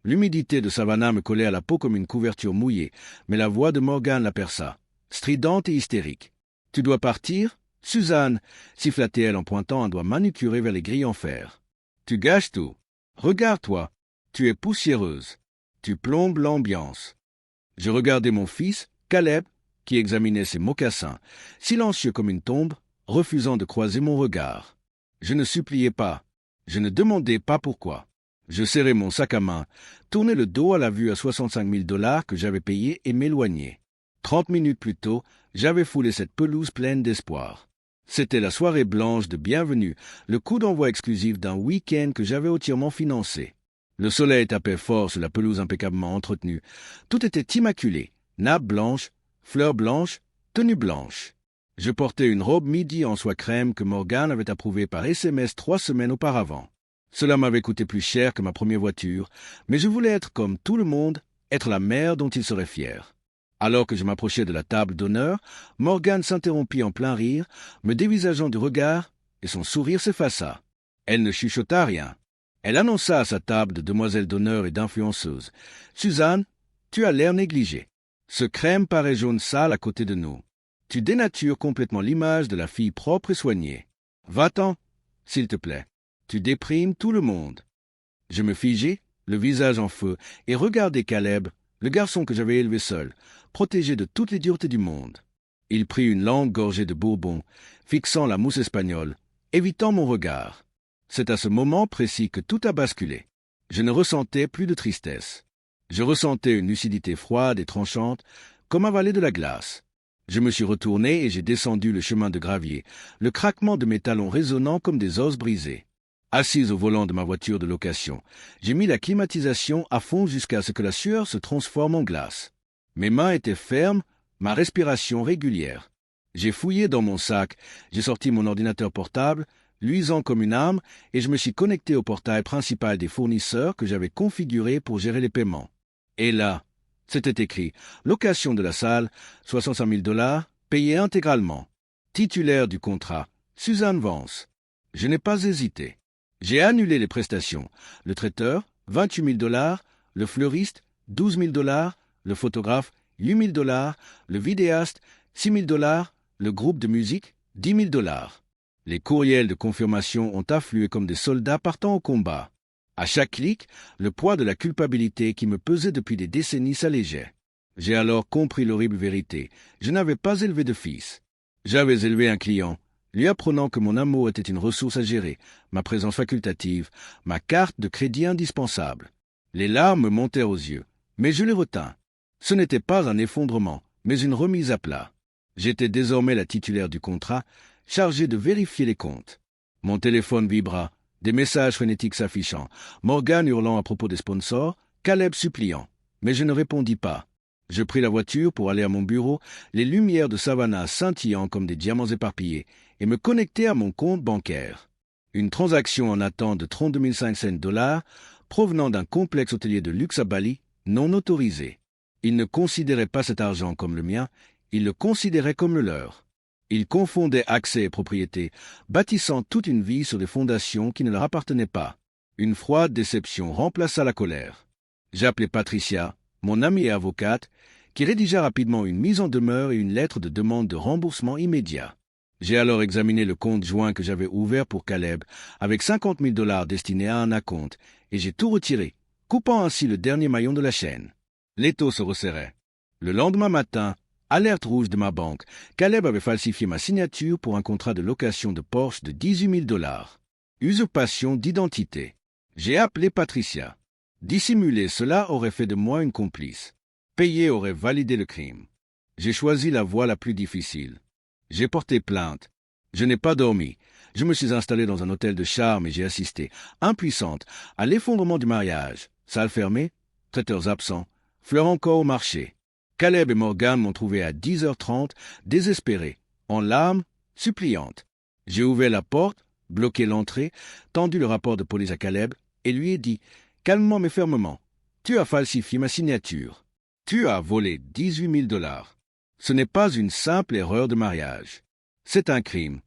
L'humidité de Savannah me collait à la peau comme une couverture mouillée, mais la voix de Morgan la perça, stridente et hystérique. « Tu dois partir, Suzanne » siffla-t-elle en pointant un doigt manucuré vers les grilles en fer. « Tu gâches tout. Regarde-toi. Tu es poussiéreuse. Tu plombes l'ambiance. » Je regardais mon fils, Caleb, qui examinait ses mocassins, silencieux comme une tombe, refusant de croiser mon regard. Je ne suppliais pas. Je ne demandais pas pourquoi. Je serrais mon sac à main, tournais le dos à la vue à 65 000 $ que j'avais payé et m'éloignais. 30 minutes plus tôt, j'avais foulé cette pelouse pleine d'espoir. C'était la soirée blanche de bienvenue, le coup d'envoi exclusif d'un week-end que j'avais entièrement financé. Le soleil tapait fort sur la pelouse impeccablement entretenue. Tout était immaculé, nappe blanche, fleurs blanches, tenue blanche. Je portais une robe midi en soie crème que Morgan avait approuvée par SMS 3 semaines auparavant. Cela m'avait coûté plus cher que ma première voiture, mais je voulais être comme tout le monde, être la mère dont il serait fier. Alors que je m'approchais de la table d'honneur, Morgan s'interrompit en plein rire, me dévisageant du regard, et son sourire s'effaça. Elle ne chuchota rien. Elle annonça à sa table de demoiselles d'honneur et d'influenceuses. « Suzanne, tu as l'air négligée. Ce crème paraît jaune sale à côté de nous. Tu dénatures complètement l'image de la fille propre et soignée. Va-t'en, s'il te plaît. Tu déprimes tout le monde. » Je me figeai, le visage en feu, et regardai Caleb, le garçon que j'avais élevé seul, protégé de toutes les duretés du monde. Il prit une longue gorgée de bourbon, fixant la mousse espagnole, évitant mon regard. C'est à ce moment précis que tout a basculé. Je ne ressentais plus de tristesse. Je ressentais une lucidité froide et tranchante, comme avaler de la glace. Je me suis retourné et j'ai descendu le chemin de gravier, le craquement de mes talons résonnant comme des os brisés. Assise au volant de ma voiture de location, j'ai mis la climatisation à fond jusqu'à ce que la sueur se transforme en glace. Mes mains étaient fermes, ma respiration régulière. J'ai fouillé dans mon sac, j'ai sorti mon ordinateur portable, luisant comme une arme, et je me suis connecté au portail principal des fournisseurs que j'avais configuré pour gérer les paiements. Et là, c'était écrit « Location de la salle, 65 000 $, payé intégralement. Titulaire du contrat, Suzanne Vance. » Je n'ai pas hésité. J'ai annulé les prestations. Le traiteur, 28 000 $, le fleuriste, 12 000 $, le photographe, 8 000 $, le vidéaste, 6 000 $, le groupe de musique, 10 000 $. Les courriels de confirmation ont afflué comme des soldats partant au combat. À chaque clic, le poids de la culpabilité qui me pesait depuis des décennies s'allégeait. J'ai alors compris l'horrible vérité. Je n'avais pas élevé de fils. J'avais élevé un client, lui apprenant que mon amour était une ressource à gérer, ma présence facultative, ma carte de crédit indispensable. Les larmes me montèrent aux yeux, mais je les retins. Ce n'était pas un effondrement, mais une remise à plat. J'étais désormais la titulaire du contrat, chargée de vérifier les comptes. Mon téléphone vibra, des messages frénétiques s'affichant, Morgan hurlant à propos des sponsors, Caleb suppliant. Mais je ne répondis pas. Je pris la voiture pour aller à mon bureau, les lumières de Savannah scintillant comme des diamants éparpillés, et me connecter à mon compte bancaire. Une transaction en attente de 32 500 $ provenant d'un complexe hôtelier de luxe à Bali, non autorisé. Ils ne considéraient pas cet argent comme le mien, ils le considéraient comme le leur. Ils confondaient accès et propriété, bâtissant toute une vie sur des fondations qui ne leur appartenaient pas. Une froide déception remplaça la colère. J'appelai Patricia, mon amie et avocate, qui rédigea rapidement une mise en demeure et une lettre de demande de remboursement immédiat. J'ai alors examiné le compte joint que j'avais ouvert pour Caleb, avec 50 000 $ destinés à un acompte, et j'ai tout retiré, coupant ainsi le dernier maillon de la chaîne. L'étau se resserrait. Le lendemain matin, alerte rouge de ma banque, Caleb avait falsifié ma signature pour un contrat de location de Porsche de 18 000 $. Usurpation d'identité. J'ai appelé Patricia. Dissimuler cela aurait fait de moi une complice. Payer aurait validé le crime. J'ai choisi la voie la plus difficile. J'ai porté plainte. Je n'ai pas dormi. Je me suis installé dans un hôtel de charme et j'ai assisté, impuissante, à l'effondrement du mariage. Salle fermée, traiteurs absents, fleurs encore au marché. Caleb et Morgan m'ont trouvé à 10h30, désespéré, en larmes, suppliante. J'ai ouvert la porte, bloqué l'entrée, tendu le rapport de police à Caleb et lui ai dit, calmement mais fermement, « Tu as falsifié ma signature. Tu as volé 18 000 $. Ce n'est pas une simple erreur de mariage. C'est un crime. »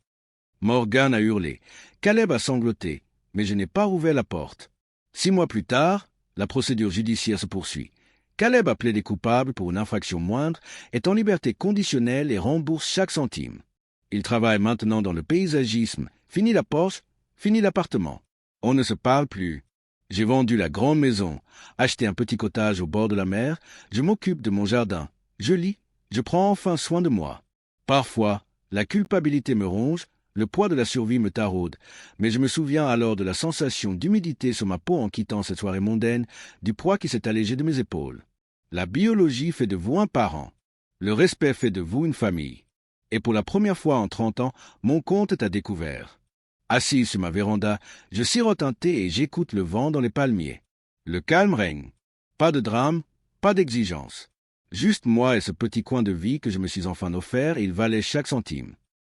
Morgan a hurlé. Caleb a sangloté, mais je n'ai pas ouvert la porte. 6 mois plus tard, La procédure judiciaire se poursuit. Caleb a plaidé coupable pour une infraction moindre, est en liberté conditionnelle et rembourse chaque centime. Il travaille maintenant dans le paysagisme. Fini la Porsche, fini l'appartement. On ne se parle plus. J'ai vendu la grande maison, acheté un petit cottage au bord de la mer, je m'occupe de mon jardin. Je lis, je prends enfin soin de moi. Parfois, la culpabilité me ronge, le poids de la survie me taraude, mais je me souviens alors de la sensation d'humidité sur ma peau en quittant cette soirée mondaine, du poids qui s'est allégé de mes épaules. La biologie fait de vous un parent. Le respect fait de vous une famille. Et pour la première fois en 30 ans, mon compte est à découvert. Assis sur ma véranda, je sirote un thé et j'écoute le vent dans les palmiers. Le calme règne. Pas de drame, pas d'exigence. Juste moi et ce petit coin de vie que je me suis enfin offert, il valait chaque centime.